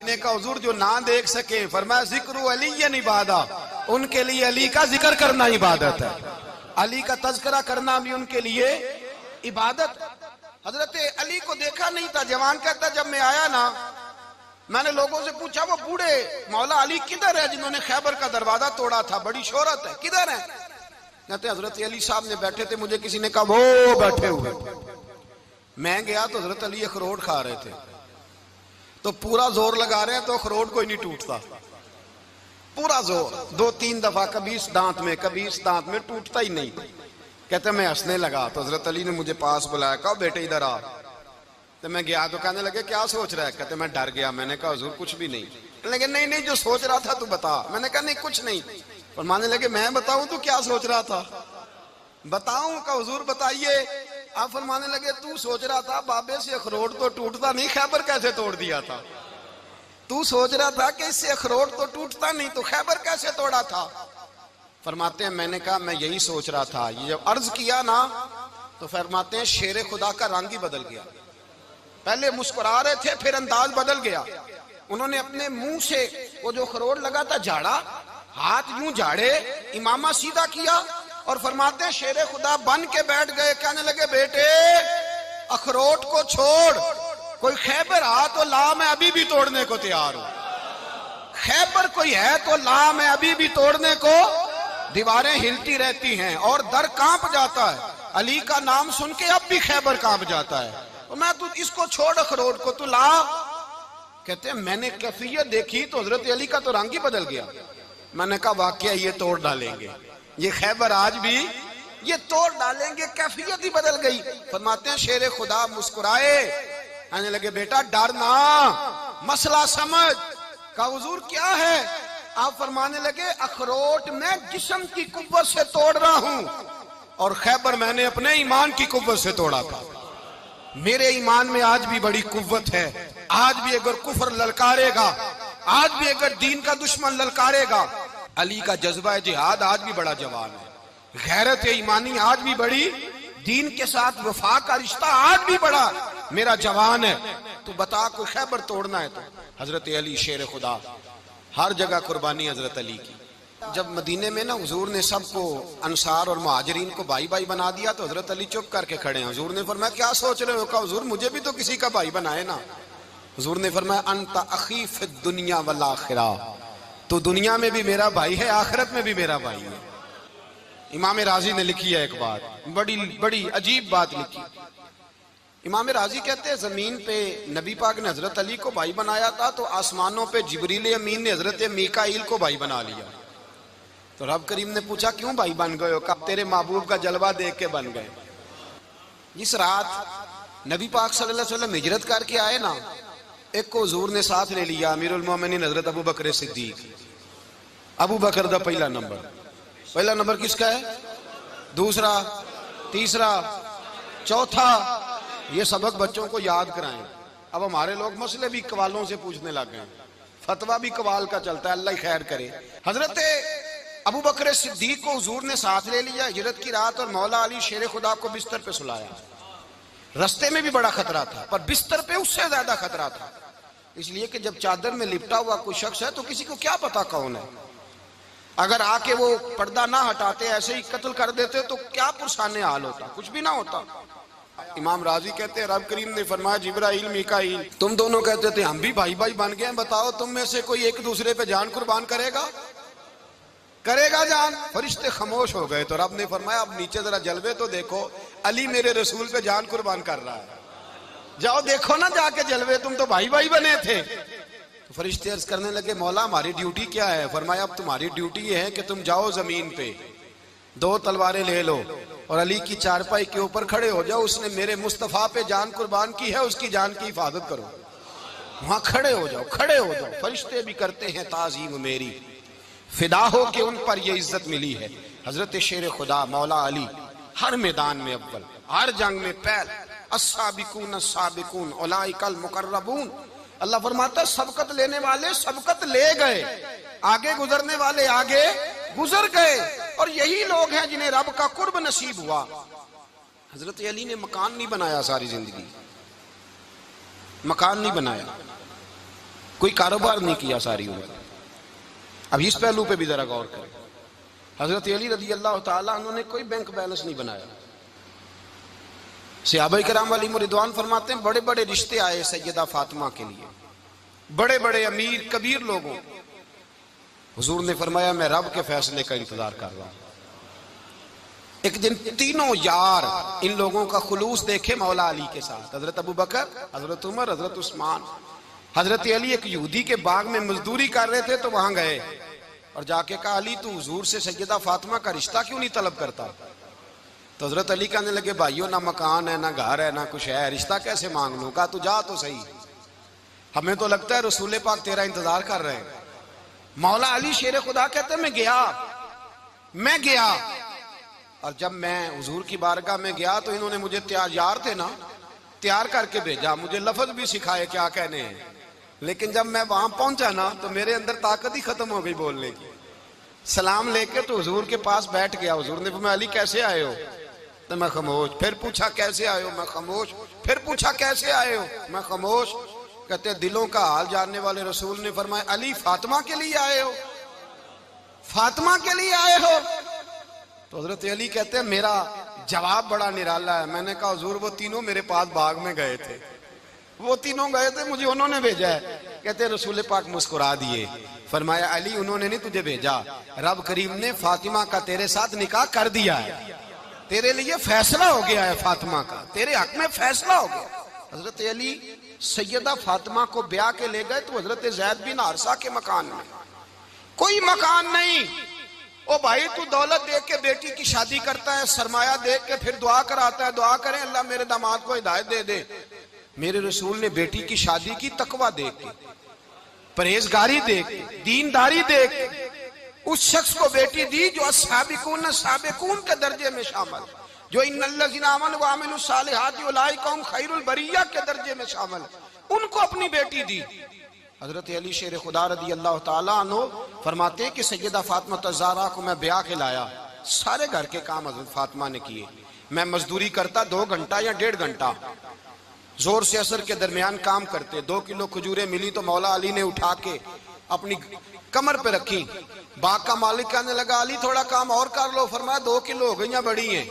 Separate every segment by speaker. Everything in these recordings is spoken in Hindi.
Speaker 1: ने कहा हुजूर जो ना देख सके, फरमाया जिक्र अली इबादा, उनके लिए अली का जिक्र करना इबादत है, अली का तज़किरा करना भी उनके लिए इबादत। हजरत अली को देखा नहीं था। जवान कहता जब मैं आया ना, मैंने लोगों से पूछा वो बूढ़े मौला अली किधर है जिन्होंने खैबर का दरवाजा तोड़ा था, बड़ी शोहरत है, किधर है? कहते हजरत अली साहब ने बैठे थे, मुझे किसी ने कहा वो बैठे हुए। मैं गया तो हजरत अली अखरोट खा रहे थे, तो पूरा जोर लगा रहे हैं तो अखरोट कोई नहीं टूटता, पूरा जोर 2-3 दफा, कभी इस दांत में कभी इस दांत में, टूटता ही नहीं। कहते मैं हंसने लगा तो हजरत अली ने मुझे पास बुलाया, कहा बेटे इधर आ। तो मैं गया तो कहने लगे क्या सोच रहा है? कहते मैं डर गया। मैंने कहा हुजूर कुछ भी नहीं। लेकिन नहीं नहीं जो सोच रहा था तू बता। मैंने कहा नहीं कुछ नहीं। फरमाने लगे मैं बताऊं तू क्या सोच रहा था? बताऊं? का हुजूर बताइए। आप फरमाने लगे तू सोच रहा था बाबे से अखरोट तो टूटता नहीं, खैबर कैसे तोड़ दिया था? तू सोच रहा था कि इससे अखरोट तो टूटता नहीं, तो खैबर कैसे तोड़ा था? फरमाते हैं मैंने कहा मैं यही सोच रहा था। ये जब अर्ज किया ना तो फरमाते हैं शेर खुदा का रंग ही बदल गया। पहले मुस्कुरा रहे थे, फिर अंदाज बदल गया। उन्होंने अपने मुंह से वो जो अखरोट लगा था झाड़ा, हाथ यूं झाड़े, इमामा सीधा किया और फरमाते हैं शेर खुदा बन के बैठ गए। कहने लगे बेटे अखरोट को छोड़, कोई खैबर आ तो ला, मैं अभी भी तोड़ने को तैयार हूं। खैबर कोई है तो ला, मैं अभी भी तोड़ने को। दीवारें हिलती रहती हैं और दर कांप जाता है, अली का नाम सुन के अब भी खैबर कांप जाता है। तो मैं तू इसको छोड़ अखरोट को, तू ला। कहते हैं मैंने कैफियत देखी तो हजरत अली का तो रंग ही बदल गया। मैंने कहा वाकया ये तोड़ डालेंगे, ये खैबर आज भी ये तोड़ डालेंगे, कैफियत ही बदल गई। फरमाते हैं शेर खुदा मुस्कुराए, कहने लगे बेटा डर ना, मसला समझ। का हुजूर क्या है? आप फरमाने लगे अखरोट मैं जिस्म की कुव्वत से तोड़ रहा हूं और खैबर मैंने अपने ईमान की कुव्वत से तोड़ा था। मेरे ईमान में आज भी बड़ी कुव्वत है। आज भी अगर कुफर ललकारेगा, आज भी अगर दीन का दुश्मन ललकारेगा, अली का जज्बा जिहाद आज भी बड़ा जवान है। गैरत ईमानी आज भी बड़ी, दीन के साथ वफा का रिश्ता आज भी बड़ा मेरा जवान है। तो बता कोई खैबर तोड़ना है तो हजरत अली शेर खुदा, हर जगह कुर्बानी हजरत अली की। जब मदीने में ना हुजूर ने सबको अंसार और मुहाजिरीन को भाई भाई बना दिया तो हजरत अली चुप करके खड़े हैं। हुजूर ने फरमाया क्या सोच रहे हो? कहा हुजूर मुझे भी तो किसी का भाई बनाए ना। हुजूर ने फरमाया अंता अखी फिद दुनिया वल आखिरा, तो दुनिया में भी मेरा भाई है, आखिरत में भी मेरा भाई है। इमाम राजी ने लिखी है एक बात, बड़ी बड़ी अजीब बात लिखी। इमाम राजी कहते हैं जमीन पे नबी पाक ने हजरत अली को भाई बनाया था तो आसमानों पे जिब्रील अमीन ने हजरत मीकाईल को भाई बना लिया। तो रब करीम ने पूछा क्यों भाई बन गए हो? कब तेरे महबूब का जलवा देख के बन गए। जिस रात नबी पाक सल्लल्लाहु अलैहि वसल्लम हिजरत करके आए ना, एक को हुजूर ने साथ ले लिया, अमीरुल मोमिनीन हजरत अबू बकर सिद्दीक। अबू बकर दा पहला नंबर किसका है? दूसरा, तीसरा, चौथा। ये सबक बच्चों को याद कराएं। अब हमारे लोग मसले भी कवालों से पूछने लग गए, फतवा भी कवाल का चलता है, अल्लाह खैर करे। हजरत अबू बकर सिद्दीक को हुजूर ने साथ ले लिया हिजरत की रात और मौला अली शेर खुदा को बिस्तर पे सुलाया। रस्ते में भी बड़ा खतरा था पर बिस्तर पे उससे ज्यादा खतरा था, इसलिए कि जब चादर में लिपटा हुआ कोई शख्स है तो किसी को क्या पता कौन है। अगर आके वो पर्दा ना हटाते ऐसे ही कत्ल कर देते तो क्या पुरसाने हाल होता, कुछ भी ना होता। इमाम राजी कहते हैं रब करीम ने फरमाया जिब्राइल मीकाईल तुम दोनों कहते थे हम भी भाई भाई बन गए, बताओ तुम में से कोई एक दूसरे पे जान कुर्बान करेगा जान? फरिश्ते खामोश हो गए। तो रब ने फरमाया अब नीचे जरा जलवे तो देखो, अली मेरे रसूल पे जान कुर्बान कर रहा है, जाओ देखो ना जाके जलवे, तुम तो भाई भाई बने थे। तो फरिश्ते अर्ज करने लगे मौला हमारी ड्यूटी क्या है? फरमाया अब तुम्हारी ड्यूटी ये है कि तुम जाओ जमीन पे 2 तलवारें ले लो और अली की चारपाई के ऊपर खड़े हो जाओ, उसने मेरे मुस्तफा पे जान कुर्बान की है, उसकी जान की हिफाजत करो। वहां खड़े हो जाओ। फरिश्ते भी करते हैं ताजीम मेरी, फिदा हो के उन पर ये इज्जत मिली है। हजरत शेर खुदा मौला अली हर मैदान में अव्वल, हर जंग में पहल। अस्साबिकून अस्साबिकून उलाइकल मुकर्रबून। अल्लाह फरमाता सबकत लेने वाले सबकत ले गए, आगे गुजरने वाले आगे गुजर गए, और यही लोग हैं जिन्हें रब का कुर्ब नसीब हुआ। हजरत अली ने मकान नहीं बनाया, सारी जिंदगी मकान नहीं बनाया, कोई कारोबार नहीं किया सारी उम्र। अब इस पहलू पे भी जरा गौर करें। हजरत अली रजी अल्लाह ताला उन्होंने कोई बैंक बैलेंस नहीं बनाया। सहाबाए किराम अलैहिम रिदवान फरमाते हैं बड़े बड़े रिश्ते आए सैयदा फातिमा के लिए, बड़े बड़े अमीर कबीर लोगों। हुजूर ने फरमाया मैं रब के फैसले का इंतजार कर रहा हूं। एक दिन तीनों यार इन लोगों का खुलूस देखे मौला अली के साथ, हजरत अबू बकर, हजरत उमर, हजरत उस्मान। हजरत अली एक यहूदी के बाग में मजदूरी कर रहे थे तो वहां गए और जाके कहा अली तू हुजूर से सैयदा फातिमा का रिश्ता क्यों नहीं तलब करता? तो हजरत अली कहने लगे भाइयों ना मकान है ना घर है ना कुछ है, रिश्ता कैसे मांग लूं? कहा तू जा तो सही, हमें तो लगता है रसूल पाक तेरा इंतजार कर रहे हैं। मौला अली शेर खुदा कहते मैं गया और जब मैं हुजूर की बारगाह में गया तो इन्होंने मुझे यार थे ना तैयार करके भेजा, मुझे लफ्ज भी सिखाए क्या कहने हैं। लेकिन जब मैं वहां पहुंचा ना तो मेरे अंदर ताकत ही खत्म हो गई बोलने की। सलाम लेके तो हुजूर के पास बैठ गया। हुजूर ने फरमाया अली कैसे आए हो? तो मैं खामोश। फिर पूछा कैसे आए हो? मैं खामोश। फिर पूछा कैसे आए हो? मैं खामोश। कहते दिलों का हाल जानने वाले रसूल ने फरमाया अली फातिमा के लिए आए हो? फातिमा के लिए आए हो? तो हजरत अली कहते हैं मेरा जवाब बड़ा निराला है। मैंने कहा हुजूर वो तीनों मेरे पास बाग में गए थे, वो तीनों गए थे, मुझे उन्होंने भेजा है। कहते रसूल पाक मुस्कुरा दिए, फरमाया अली उन्होंने नहीं तुझे भेजा, रब करीम ने फातिमा का तेरे साथ निकाह कर दिया है, तेरे लिए फैसला हो गया है, फातिमा का तेरे हक में फैसला हो गया। हजरत अली सैयदा फातिमा को ब्याह के ले गए तो हजरत ज़ैद बिन हारिसा के मकान में, कोई मकान नहीं। ओ भाई तू दौलत देख के बेटी की शादी करता है, सरमाया देख के फिर दुआ कराता है, दुआ करें अल्लाह मेरे दामाद को हिदायत दे दे। मेरे रसूल ने बेटी की शादी की तकवा देख के, परहेजगारी देख के, दीनदारी देख के उस शख्स को बेटी दी जो अस्साबिकून साबिकून के दर्जे में शामिल, जो इन्नल्लज़ीना आमनू व अमिलुस सालिहाति उलाइका हुम खैरुल बरिया के दर्जे में शामिल, उनको अपनी बेटी दी। हजरत अली शेर खुदा रदी अल्लाह ताला अन्हु फरमाते हैं कि सैयदा फातिमा ज़हरा को मैं ब्याह के लाया, सारे घर के काम हजरत फातिमा ने किए। मैं मजदूरी करता 2 घंटा या 1.5 घंटा, जोर से असर के दरमियान काम करते। 2 किलो खजूरें मिली तो मौला अली ने उठा के अपनी कमर पे रखी। बाग का मालिक कहने लगा अली थोड़ा काम और कर लो। फरमाया 2 किलो हो गई बड़ी हैं,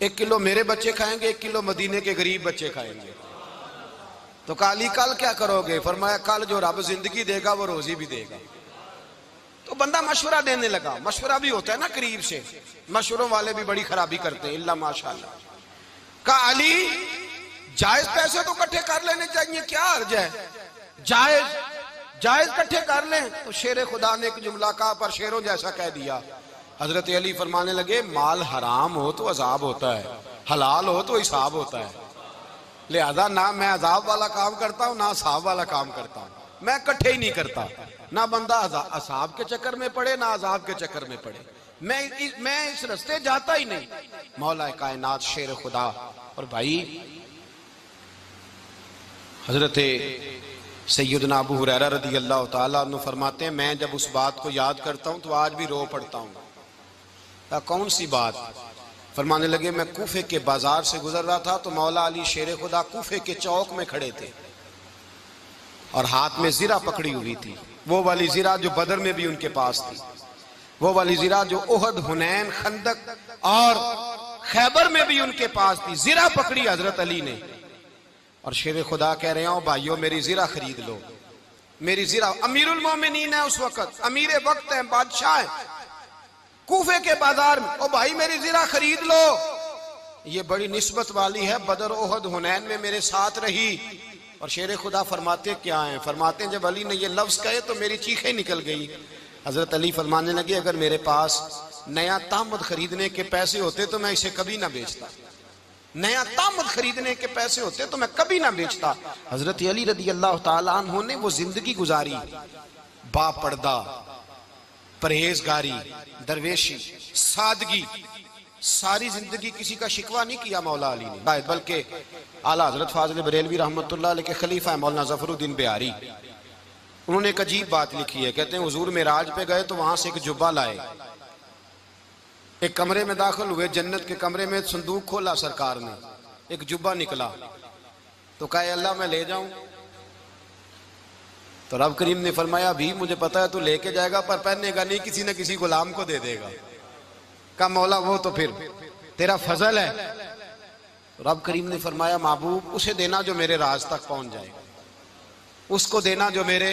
Speaker 1: 1 किलो मेरे बच्चे खाएंगे, 1 किलो मदीने के गरीब बच्चे खाएंगे। तो कहा अली कल क्या करोगे? फरमाया कल जो रब जिंदगी देगा वो रोजी भी देगा। तो बंदा मशवरा देने लगा। मशवरा भी होता है ना करीब से, मशवरों वाले भी बड़ी खराबी करते हैं इल्ला माशाअल्लाह। कहा अली जायज पैसे तो इकट्ठे कर लेने चाहिए, क्या अर्ज है? जायज इकट्ठे कर लें। तो शेर खुदा ने एक जुमला कहा पर शेरों जैसा कह दिया। हजरत अली फरमाने लगे माल हराम हो तो अजाब होता है, हलाल हो तो हिसाब होता है, लिहाजा ना मैं अजाब वाला काम करता हूँ ना असाब वाला काम करता हूँ, मैं इकट्ठे ही नहीं करता। ना बंदा असाब के चक्कर में पड़े ना अजाब के चक्कर में पड़े, मैं इस रास्ते जाता ही नहीं। मौला कायनात शेर खुदा। और भाई हजरत सैयदना अबू हुरैरा रदी अल्लाह ताला अन्हु फरमाते हैं मैं जब उस बात को याद करता हूँ तो आज भी रो पड़ता हूँ। कौन सी बात? फरमाने लगे मैं कूफे के बाजार से गुजर रहा था तो मौला अली शेर खुदा कूफे के चौक में खड़े थे और हाथ में जीरा पकड़ी हुई थी, वो वाली जीरा जो बदर में भी उनके पास थी, वो वाली जीरा जो उहद, हुनैन, खंदक और खैबर में भी उनके पास थी। जीरा पकड़ी हजरत अली ने और शेर खुदा कह रहे हो भाइयों मेरी जीरा खरीद लो, मेरी जीरा। अमीरुल मोमिनीन है उस वक्त, अमीर वक्त है, बादशाह है, कूफे के बाजार में। ओ भाई मेरी जीरा खरीद लो। ये बड़ी निस्बत वाली है, बदर, ओहद, हुनैन में मेरे साथ रही। और शेर खुदा फरमाते क्या हैं? फरमाते हैं जब अली ने ये लफ्ज कहे तो मेरी चीखें निकल गई। हजरत अली फरमाने लगे अगर मेरे पास नया तामद खरीदने के पैसे होते तो मैं इसे कभी ना बेचता, नया तामद खरीदने के पैसे होते तो मैं कभी ना बेचता। हजरत अली रदी अल्लाह ताला अन्हु ने वो जिंदगी गुजारी, बापर्दा, परहेजगारी, दरवेशी, सादगी, सारी जिंदगी किसी का शिकवा नहीं किया मौला अली ने, बल्कि आला हजरत फाजिल बरेलवी रहमतुल्लाह अलैह के खलीफा है मौलाना ज़फरुद्दीन बिहारी, उन्होंने एक अजीब बात लिखी है। कहते हैं हुजूर मेराज पे गए तो वहां से एक जुब्बा लाए, एक कमरे में दाखिल हुए, जन्नत के कमरे में संदूक खोला सरकार ने, एक जुब्बा निकला तो कहा अल्लाह मैं ले जाऊं? तो रब करीम ने फरमाया भी मुझे पता है तू लेके जाएगा पर पहनेगा नहीं, किसी न किसी गुलाम को दे देगा। का मौला वो तो फिर तेरा फजल है। तो रब करीम ने फरमाया महबूब उसे देना जो मेरे राज तक पहुंच जाए, उसको देना जो मेरे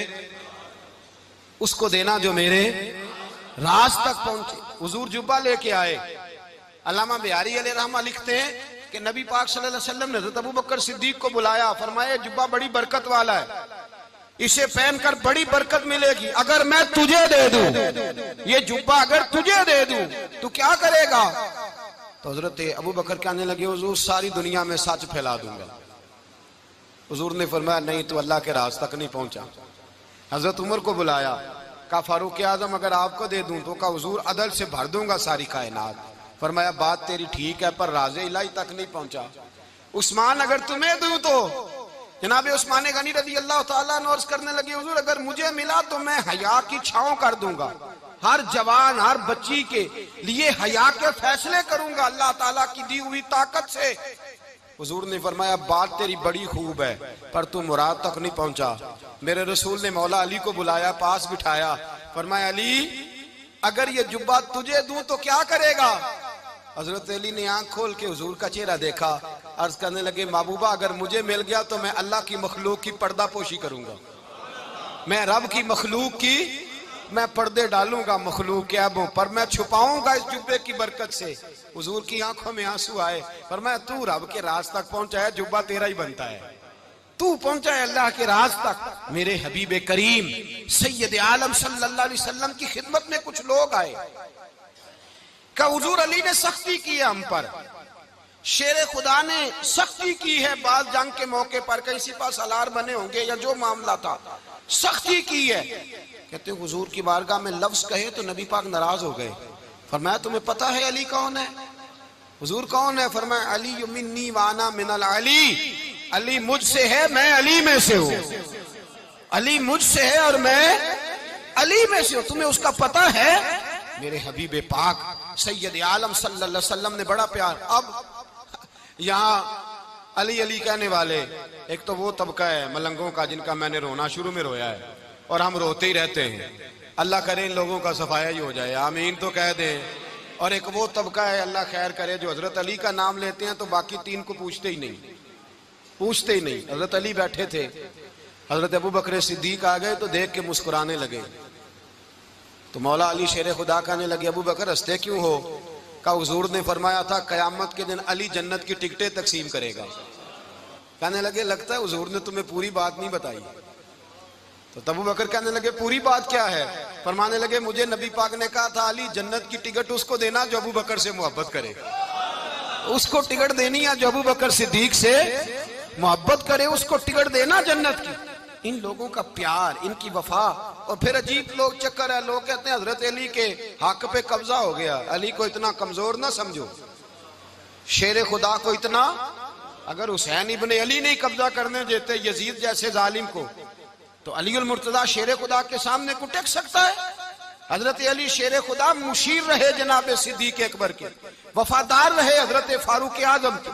Speaker 1: राज तक पहुंचे। हुजूर जुब्बा लेके आए। अल्लामा बिहारी अलैहि रहमा लिखते हैं कि नबी पाक सल्लल्लाहु अलैहि वसल्लम ने हज़रत अबू बकर सिद्दीक को बुलाया, फरमाया जुब्बा बड़ी बरकत वाला है, इसे पहनकर बड़ी बरकत मिलेगी। अगर मैं तुझे दे दूं, ये जुब्बा अगर तुझे दे दूं तो क्या करेगा? तो हजरत अबू बकर कहने लगे हुजूर सारी दुनिया में सच फैला दूंगा। हुजूर ने फरमाया नहीं, तो अल्लाह के राज तक नहीं पहुंचा। हजरत उमर को बुलाया, कहा फारूक आजम अगर आपको दे दूं तो, कहा हुजूर अदल से भर दूंगा सारी कायनात। फरमाया बात तेरी ठीक है पर राज़े इलाही तक नहीं पहुंचा। उस्मान अगर तुम्हें दूं तो, जनाबे उस्मान गनी रज़ी अल्लाह ताला अन्हु अर्ज़ करने लगे हुजूर अगर मुझे मिला तो मैं हया की छांव कर दूंगा, हर जवान हर बच्ची के लिए हया के फैसले करूंगा अल्लाह ताला की दी हुई ताकत से। हुजूर ने फरमाया बात तेरी बड़ी खूब है पर तू मुराद तक नहीं पहुंचा। मेरे रसूल ने मौला अली को बुलाया, पास बिठाया, फरमाया अली अगर ये जुब्बा तुझे दूं तो क्या करेगा? हजरत अली ने आंख खोल के हुजूर का चेहरा देखा, अर्ज करने लगे महबूबा अगर मुझे मिल गया तो मैं अल्लाह की मखलूक की पर्दा पोशी करूंगा, मैं रब की मखलूक की मैं पर्दे डालूंगा मखलूक के ऐबों पर, मैं छुपाऊंगा इस जुब्बे की बरकत से। हुजूर की आंखों में आंसू आए, फरमाया तू रब के राज तक पहुंचा है, जुब्बा तेरा ही बनता है, तू पहुंचा है अल्लाह के राज तक। मेरे हबीब करीम सैयद आलम सल्लल्लाहु अलैहि वसल्लम की खिदमत में कुछ लोग आए, का हुजूर अली ने सख्ती की है हम पर, शेर खुदा ने सख्ती की है, बात जंग के मौके पर कहीं सिपा सलार बने होंगे या जो मामला था सख्ती की है। कहते हुजूर की बारगाह में लफ्ज कहे तो नबी पाक नाराज हो गए। फरमाया तुम्हें पता है अली कौन है? हुजूर कौन है? फरमाया अली मिन्नी वाना मिनल अली, अली मुझसे है मैं अली में से हूं, अली मुझसे है और मैं अली में से हूं, तुम्हें उसका पता है? मेरे हबीब पाक सैयद आलम सल्लल्लाहु अलैहि वसल्लम ने बड़ा प्यार। अब यहाँ अली अली कहने वाले एक तो वो तबका है मलंगों का जिनका मैंने रोना शुरू में रोया है और हम रोते ही रहते हैं, अल्लाह करे इन लोगों का सफाया ही हो जाए, आमीन तो कह दें। और एक वो तबका है अल्लाह खैर करे जो हजरत अली का नाम लेते हैं तो बाकी तीन को पूछते ही नहीं। हजरत अली बैठे थे, हजरत अबू बकर सिद्दीक आ गए तो देख के मुस्कुराने लगे। तो मौला अली शेर खुदा कहने लगे अबू बकर हंसते क्यों हो? का हुजूर ने फरमाया था कयामत के दिन अली जन्नत की टिकटें तकसीम करेगा। कहने लगे लगता है हुजूर ने तुम्हें पूरी बात नहीं बताई। तो अबू बकर कहने लगे पूरी बात क्या है? फरमाने लगे मुझे नबी पाक ने कहा था अली जन्नत की टिकट उसको देना जो अबू बकर से मोहब्बत करे, उसको टिकट देनी है जो अबू बकर सिद्दीक से मोहब्बत करे, उसको टिकट देना जन्नत की। इन लोगों का प्यार, इनकी वफा। और फिर अजीब लोग चक्कर है, लोग कहते हैं हजरत अली के हक पे कब्जा हो गया, अली को इतना कमजोर ना समझो, शेर खुदा को इतना, अगर हुसैन इब्ने अली नहीं कब्जा करने देते यजीद जैसे जालिम को तो अली उल मुर्तजा शेर खुदा के सामने को टेक सकता है? हजरत अली शेर खुदा मुशीर रहे जनाब सिद्दीक अकबर के, वफादार रहे हजरत फारूक आजम के,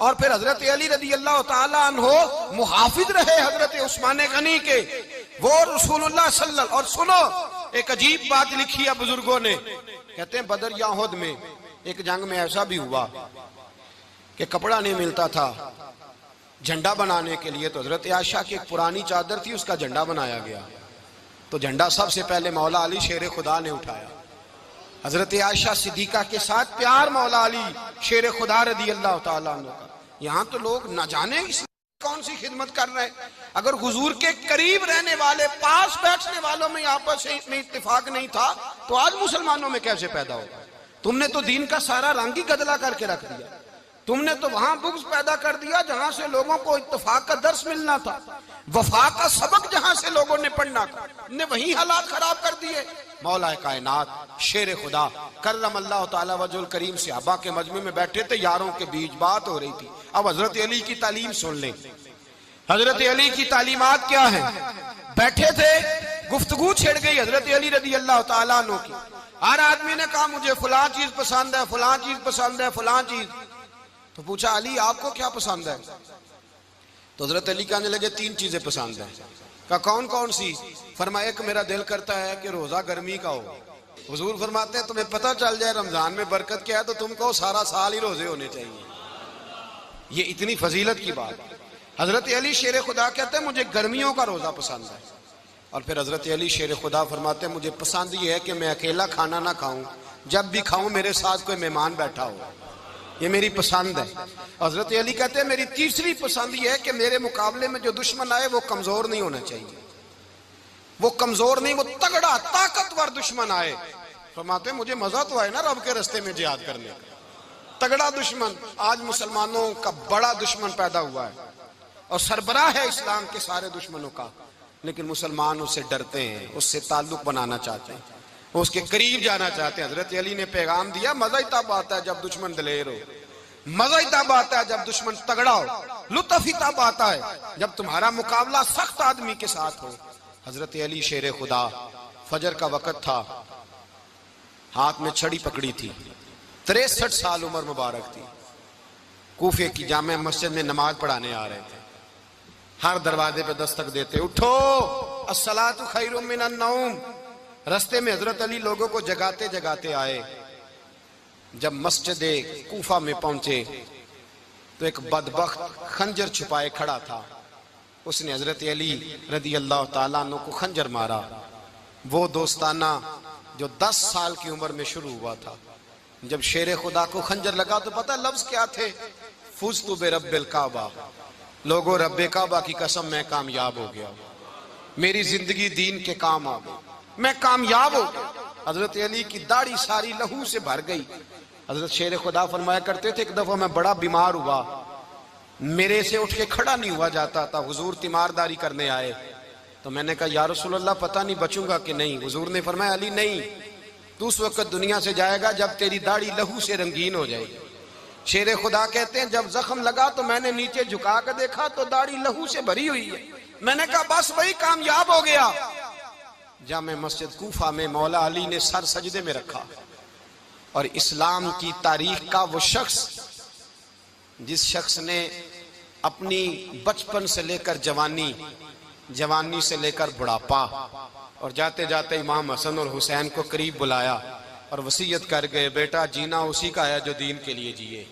Speaker 1: और फिर हजरत अली रज़ी अल्लाह ताला अन्हो मुहाफिज रहे हजरत उस्मान गनी के, वो रसूलुल्लाह सल्लल्लाहु। और सुनो एक अजीब बात लिखी है बुजुर्गों ने, कहते हैं बदर या उहद में एक जंग में ऐसा भी हुआ कि कपड़ा नहीं मिलता था झंडा बनाने के लिए, तो हजरत आयशा की एक पुरानी चादर थी उसका झंडा बनाया गया। तो झंडा सबसे पहले मौला अली शेर खुदा ने उठाया, हजरत आयशा सिद्दीका के साथ प्यार मौला अली शेर खुदा रज़ी अल्लाह ताला अन्हु का। यहाँ तो लोग न जाने इस कौन सी खिदमत कर रहे हैं। अगर हुजूर के करीब रहने वाले पास बैठने वालों में आपस में इत्तेफाक नहीं था तो आज मुसलमानों में कैसे पैदा होगा? तुमने तो दीन का सारा रंग ही गदला करके रख दिया, तुमने तो वहां बुग़्ज़ पैदा कर दिया जहां से लोगों को इत्तेफाक का दर्स मिलना था, वफा का सबक जहां से लोगों ने पढ़ना था, ने वही हालात खराब कर दिए। मौला कायनात शेर खुदा करम अल्लाह ताला वजहुल करीम सहाबा के मजमे में बैठे थे, यारों के बीच बात हो रही थी। अब हजरत अली की तालीम सुन लें, हजरत अली की तालीमात क्या है? बैठे थे, गुफ्तगू छिड़ गई हजरत अली रज़ी अल्लाह ताला अन्हु की। हर आदमी ने कहा मुझे फलां चीज पसंद है, फलां चीज पसंद है, फलां चीज। तो पूछा अली आपको क्या पसंद है? तो हजरत अली कहने लगे तीन चीजें पसंद है। का कौन कौन सी? फरमाया एक मेरा दिल करता है कि रोजा गर्मी का हो। हुजूर फरमाते हैं तुम्हें पता चल जाए रमजान में बरकत क्या है तो तुम कहो सारा साल ही रोजे होने चाहिए। ये इतनी फजीलत की बात। हजरत अली शेर खुदा कहते हैं मुझे गर्मियों का रोजा पसंद है। और फिर हजरत अली शेर खुदा फरमाते हैं मुझे पसंद ये है कि मैं अकेला खाना ना खाऊं, जब भी खाऊं मेरे साथ कोई मेहमान बैठा हो, ये मेरी पसंद है। हजरत अली कहते हैं मेरी तीसरी पसंद ये है कि मेरे मुकाबले में जो दुश्मन आए वो कमजोर नहीं होना चाहिए, वो कमजोर नहीं, वो तगड़ा ताकतवर दुश्मन आए। फरमाते हैं मुझे मजा तो आए ना रब के रास्ते में जिहाद करने का। तगड़ा दुश्मन, आज मुसलमानों का बड़ा दुश्मन पैदा हुआ है और सरबराह है इस्लाम के सारे दुश्मनों का, लेकिन मुसलमान उससे डरते हैं, उससे ताल्लुक बनाना चाहते हैं, उसके करीब जाना चाहते हैं। हजरत अली ने पैगाम दिया मजा ही तब आता है जब दुश्मन दलेर हो, मजा ही तब आता है जब दुश्मन तगड़ा हो, लुत्फ ही तब आता है जब तुम्हारा मुकाबला सख्त आदमी के साथ हो। हजरत अली शेर खुदा, फजर का वक्त था, हाथ में छड़ी पकड़ी थी, 63 साल उम्र मुबारक थी, कूफे की जामे मस्जिद में नमाज पढ़ाने आ रहे थे। हर दरवाजे पे दस्तक देते उठो अस्सलातु खैरुम मिनन नौम। रास्ते में हजरत अली लोगों को जगाते जगाते आए। जब मस्जिद कूफा में पहुंचे तो एक बदबख्त खंजर छुपाए खड़ा था, उसने हजरत अली रदी अल्लाह ताला अन्हु को खंजर मारा। वो दोस्ताना जो 10 साल की उम्र में शुरू हुआ था। जब शेर खुदा को खंजर लगा तो पता लफ्ज क्या थे? फुज़्तु बिरब्बिल काबा, लोगों रब्बे काबा की कसम मैं कामयाब हो गया, मेरी जिंदगी दीन के काम आ गई, मैं कामयाब हो गया। हजरत अली की दाढ़ी सारी लहू से भर गई। हजरत शेर खुदा फरमाया करते थे एक दफा मैं बड़ा बीमार हुआ, मेरे से उठ के खड़ा नहीं हुआ जाता था, हुजूर तीमारदारी करने आए तो मैंने कहा या रसूल अल्लाह पता नहीं बचूंगा कि नहीं। हुजूर ने फरमाया अली नहीं, तू उस वक्त दुनिया से जाएगा जब तेरी दाढ़ी लहू से रंगीन हो जाएगी। शेर खुदा कहते हैं जब जख्म लगा तो मैंने नीचे झुका कर देखा तो दाढ़ी लहू से भरी हुई है। मैंने कहा बस वही कामयाब हो गया। जामे मस्जिद कूफा में मौला अली ने सर सजदे में रखा और इस्लाम की तारीख का वो शख्स जिस शख्स ने अपनी बचपन से लेकर जवानी, जवानी से लेकर बुढ़ापा और जाते जाते इमाम हसन और हुसैन को करीब बुलाया और वसीयत कर गए बेटा जीना उसी का है जो दीन के लिए जिए,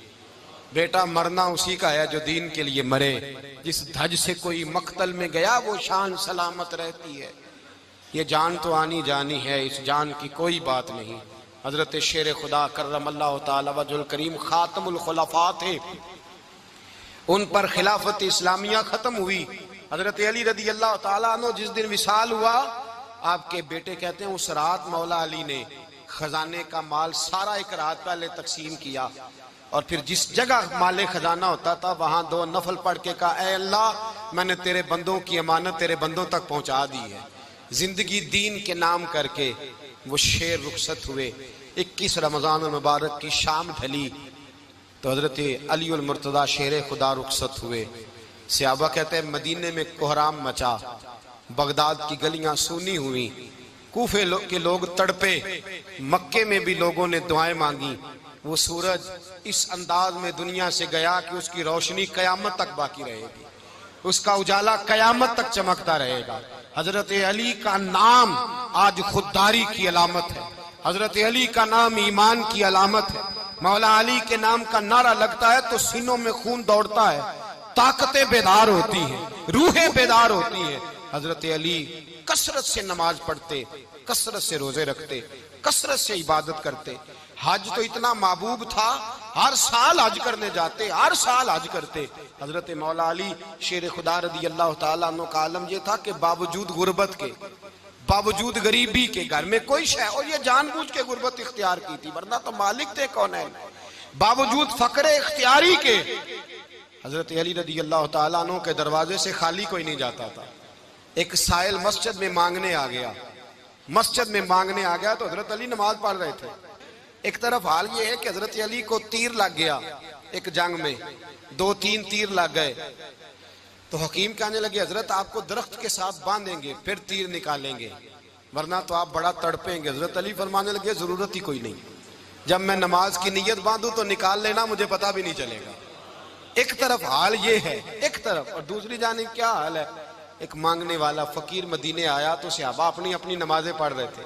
Speaker 1: बेटा मरना उसी का है जो दीन के लिए मरे। जिस धज से कोई मक्तल में गया वो शान सलामत रहती है, ये जान तो आनी जानी है, इस जान की कोई बात नहीं। हजरत शेर खुदा करमल्लाहु ताला वजहुल करीम खातमुल खुलफा थे, उन पर खिलाफत इस्लामिया खत्म हुई। हजरत अली रदी अल्लाह ताला अन्हु जिस दिन विसाल हुआ, आपके बेटे कहते हैं उस रात मौला अली ने खजाने का माल सारा एक रात पहले तकसीम किया और फिर जिस जगह माले खजाना होता था वहां 2 नफल पढ़ के कहा ऐ अल्लाह मैंने तेरे बंदों की अमानत तेरे बंदों तक पहुंचा दी है। जिंदगी दीन के नाम करके वो शेर रुखसत हुए। 21 रमजान मुबारक की शाम ढली तो हजरत अली उल मुर्तदा शेर खुदा रुखसत हुए। सहाबा कहते हैं मदीने में कोहराम मचा, बगदाद की गलियां सूनी हुई, कूफे के लोग तड़पे, मक्के में भी लोगों ने दुआएं मांगी। वो सूरज इस अंदाज में दुनिया से गया कि उसकी रोशनी कयामत तक बाकी रहेगी, उसका उजाला कयामत तक चमकता रहेगा। हजरत अली का नाम आज खुददारी की अलामत है, हजरत अली का नाम ईमान की अलामत है। मौला अली के नाम का नारा लगता है तो सीनों में खून दौड़ता है, ताकतें बेदार होती हैं, रूहें बेदार होती हैं। हजरत अली कसरत से नमाज पढ़ते, कसरत से रोजे रखते, कसरत से इबादत करते। हज तो इतना महबूब था, हर साल हज करने जाते, हर साल हज करते। हजरत मौला अली शेर खुदा रदी अल्लाह ताला अन्हु का आलम यह था कि बावजूद गुर्बत के, बावजूद गरीबी के, घर में कोई शय, और ये जानबूझ के गुर्बत इख्तियार की थी वरना तो मालिक थे कौन है, बावजूद फकरे इख्तियारी के हजरत अली रदी अल्लाह ताला अन्हु के दरवाजे से खाली कोई नहीं जाता था। एक साइल मस्जिद में मांगने आ गया, मस्जिद में मांगने आ गया तो हजरत अली नमाज पढ़ रहे थे। एक तरफ हाल ये है कि हजरत अली को तीर लग गया, एक जंग में 2-3 तीर लग गए तो हकीम कहने लगे हजरत आपको दरख्त के साथ बांधेंगे फिर तीर निकालेंगे वरना तो आप बड़ा तड़पेंगे। हजरत अली फरमाने लगे जरूरत ही कोई नहीं, जब मैं नमाज की नीयत बांधू तो निकाल लेना, मुझे पता भी नहीं चलेगा। एक तरफ हाल ये है, एक तरफ, और दूसरी जानिब क्या हाल है एक मांगने वाला फकीर मदीने आया तो सहाबा अपनी अपनी नमाजें पढ़ रहे थे।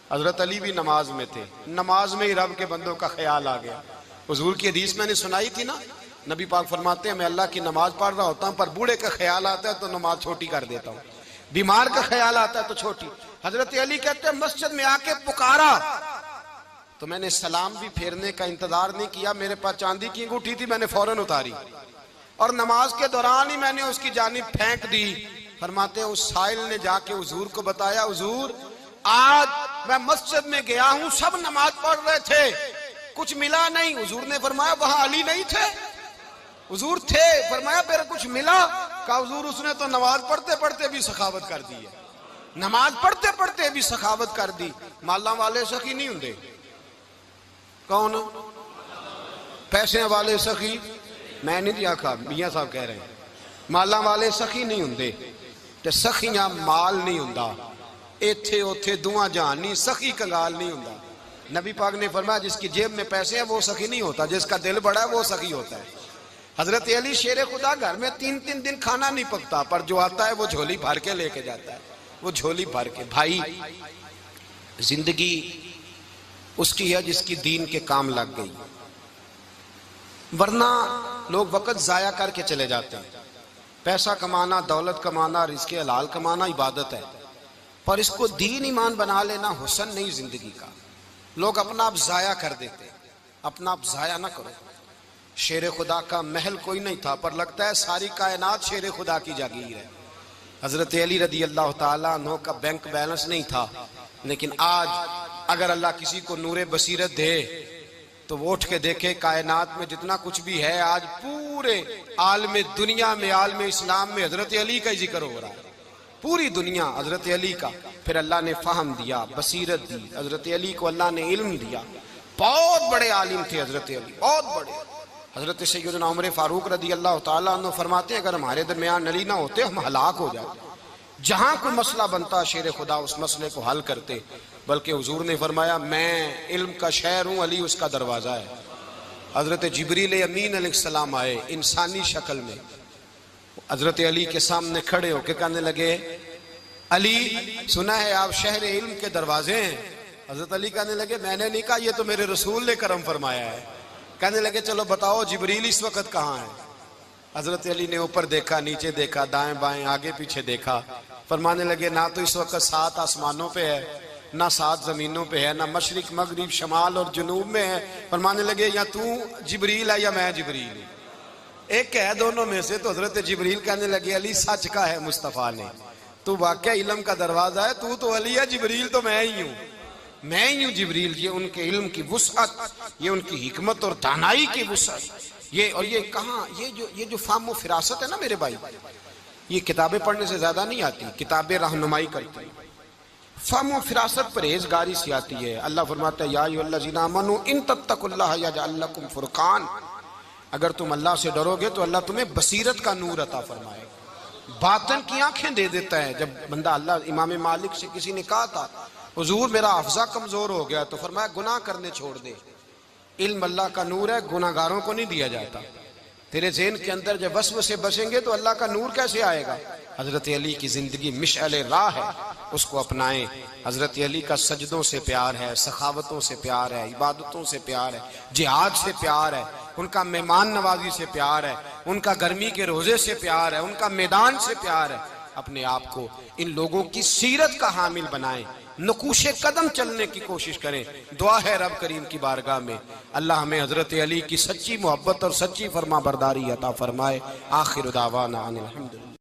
Speaker 1: हजरत अली भी नमाज में थे। नमाज में ही रब के बंदों का ख्याल आ गया। हुजूर की हदीस मैंने सुनाई थी ना, नबी पाक फरमाते हैं मैं अल्लाह की नमाज पढ़ रहा होता हूँ पर बूढ़े का ख्याल आता है तो नमाज छोटी कर देता हूँ, बीमार का ख्याल आता है तो छोटी। हजरत अली कहते हैं मस्जिद में आके पुकारा तो मैंने सलाम भी फेरने का इंतजार नहीं किया, मेरे पास चांदी की अंगूठी थी, मैंने फौरन उतारी और नमाज के दौरान ही मैंने उसकी जानिब फेंक दी। फरमाते हैं उस साइल ने जाके हुजूर को बताया, हुजूर आज मैं मस्जिद में गया हूं, सब नमाज पढ़ रहे थे, कुछ मिला नहीं। हुजूर ने फरमाया वहां अली नहीं थे? हुजूर थे। फरमाया फिर कुछ मिला? कहा हुजूर उसने तो नमाज पढ़ते पढ़ते भी सखावत कर दी है, नमाज पढ़ते पढ़ते भी सखावत कर दी। माला वाले सखी नहीं होंगे? कौन? पैसे वाले सखी? मैं नहीं आखा, मियां साहब कह रहे हैं माला वाले सखी नहीं होंगे ते सखियां माल नहीं होंदा। इथे उथे दुआ जहान नहीं, सखी कंगाल नहीं होंदा। नबी पाक ने फरमाया जिसकी जेब में पैसे हैं वो सखी नहीं होता, जिसका दिल बड़ा है वो सखी होता है। हजरत अली शेर खुदा घर में 3-3 दिन खाना नहीं पकता पर जो आता है वो झोली भर के लेके जाता है, वो झोली भर के। भाई जिंदगी उसकी है जिसकी दीन के काम लग गई, वरना लोग वक्त जाया करके चले जाते हैं। पैसा कमाना, दौलत कमाना, रिज़्क़े हलाल कमाना इबादत है, पर इसको दीन ईमान बना लेना हुस्न नहीं जिंदगी का। लोग अपना आप जाया कर देते, अपना आप जाया ना करो। शेर खुदा का महल कोई नहीं था पर लगता है सारी कायनात शेर खुदा की जागीर है। हजरत अली रदी अल्लाह ताला अन्हु का बैंक बैलेंस नहीं था, लेकिन आज अगर अल्लाह किसी को नूरे बसीरत दे तो वो उठ के देखे कायनात में जितना कुछ भी है, आज पूरे आलम दुनिया में, आलम इस्लाम में हजरत अली का ही जिक्र हो रहा है, पूरी दुनिया हजरत अली का। फिर अल्लाह ने फहम दिया, बसीरत दी, हजरत अली को अल्लाह ने इल्म दिया। बहुत बड़े आलिम थे हजरत अली, बहुत बड़े। हजरत सैयदना उमर फारूक रदी अल्लाह ताला अन्हु फरमाते हैं अगर हमारे दरमियान अली ना होते हम हलाक हो जाते। जहां कोई मसला बनता शेर खुदा उस मसले को हल करते, बल्कि हुजूर ने फरमाया मैं इल्म का शहर हूं, अली उसका दरवाजा है। हजरत जिब्रील अमीन अलैहिस्सलाम आए इंसानी शक्ल में, हजरत अली के सामने खड़े होकर कहने लगे अली सुना है आप शहर इल्म के दरवाजे हैं। हजरत अली कहने लगे मैंने नहीं कहा, ये तो मेरे रसूल ने करम फरमाया है। कहने लगे चलो बताओ जिब्रील इस वक्त कहाँ है? हजरत अली ने ऊपर देखा, नीचे देखा, दाएं बाएं आगे पीछे देखा। फरमाने लगे ना तो इस वक्त 7 आसमानों पे है, ना 7 जमीनों पे है, ना मशरिक मगरिब शमाल और जुनूब में है। फरमाने लगे या तू जिब्रील है या मैं जिब्रील हूं, एक है दोनों में से। तो हजरत जिब्रील कहने लगे अली सच का है मुस्तफा ने, तू वाकई इल्म का दरवाजा है, तू तो अली है, जिब्रील तो मैं ही हूं, मैं ही हूं जिब्रील। ये उनके इल्म की वुसअत, ये उनकी हिकमत और दानाई की वुसअत। ये और ये कहाँ, ये जो फाहम व फिरासत है ना मेरे भाई, ये किताबें पढ़ने से ज्यादा नहीं आती, किताबें रहनुमाई करती। फाहम व फिरासत परहेजगारी से आती है। अल्लाह फरमाता है या अय्युहल्लज़ीना आमनू इन तत्तकुल्लाह यजअल लकुम फुरकान, अगर तुम अल्लाह से डरोगे तो अल्लाह तुम्हें बसीरत का नूर अता फरमाएगा, बातन की आंखें दे देता है। जब बंदा अल्लाह, इमाम मालिक से किसी ने कहा था हुजूर मेरा हफ्जा कमजोर हो गया, तो फरमाया गुनाह करने छोड़ दे, इल्म अल्लाह का नूर है, गुनाहगारों को नहीं दिया जाता। तेरे ज़हन के अंदर जब वसवसे बसेंगे तो अल्लाह का नूर कैसे आएगा? हजरत अली की जिंदगी मिशअल राह है, उसको अपनाएं। हजरत अली का सजदों से प्यार है, सखावतों से प्यार है, इबादतों से प्यार है, जिहाद से प्यार है, उनका मेहमान नवाजी से प्यार है, उनका गर्मी के रोजे से प्यार है, उनका मैदान से प्यार है। अपने आप को इन लोगों की सीरत का हामिल बनाएं, नकूशे कदम चलने की कोशिश करें। दुआ है रब करीम की बारगाह में अल्लाह हमें हजरत अली की सच्ची मोहब्बत और सच्ची फरमा बरदारी अता फरमाए। आखिर दावाना अनिल हम्दुलिल्लाह।